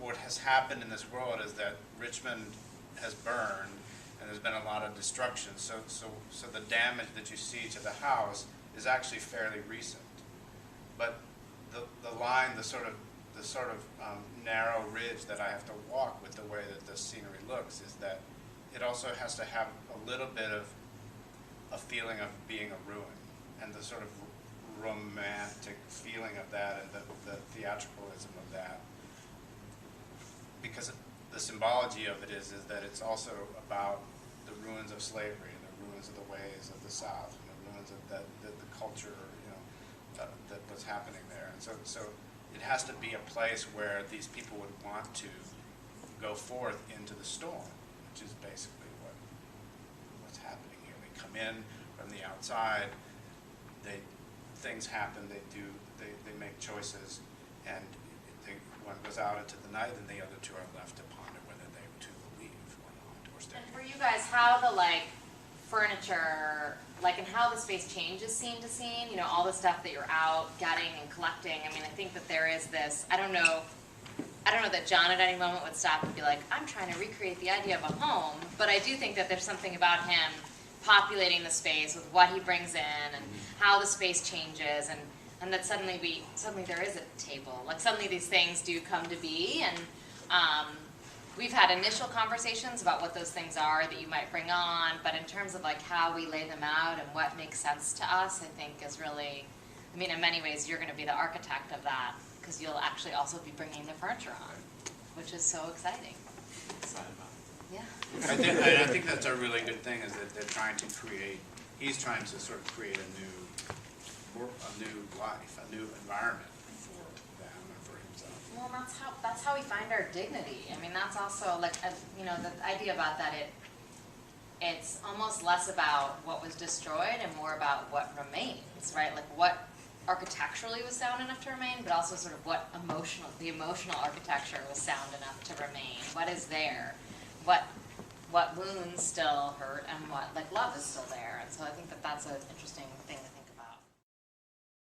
what has happened in this world is that Richmond has burned, and there's been a lot of destruction. So the damage that you see to the house is actually fairly recent. But the line, the sort of narrow ridge that I have to walk with the way that the scenery looks is that it also has to have a little bit of a feeling of being a ruin, and the sort of romantic feeling of that, and the theatricalism of that. Because the symbology of it is that it's also about the ruins of slavery, the ruins of the ways of the South, and the ruins of the culture, that was happening there. And so it has to be a place where these people would want to go forth into the storm, which is basically what's happening here. They come in from the outside, things happen, they make choices, and one goes out into the night, and the other two are left to ponder whether they to leave or not, or stay. And for you guys, how the furniture, and how the space changes scene to scene, all the stuff that you're out getting and collecting. I mean, I think that there is this, I don't know that John at any moment would stop and be like, I'm trying to recreate the idea of a home, but I do think that there's something about him populating the space with what he brings in and how the space changes, and that suddenly there is a table. Suddenly these things do come to be, and we've had initial conversations about what those things are that you might bring on, but in terms of how we lay them out and what makes sense to us, I think is really, in many ways you're going to be the architect of that, because you'll actually also be bringing the furniture on, which is so exciting. Yeah. I think that's a really good thing, is that he's trying to sort of create a new life, a new environment for them and for himself. Well, that's how we find our dignity. That's also the idea about that. It's almost less about what was destroyed and more about what remains, right? What architecturally was sound enough to remain, but also sort of what the emotional architecture was sound enough to remain. What is there? What wounds still hurt, and what love is still there. And so I think that that's an interesting thing to think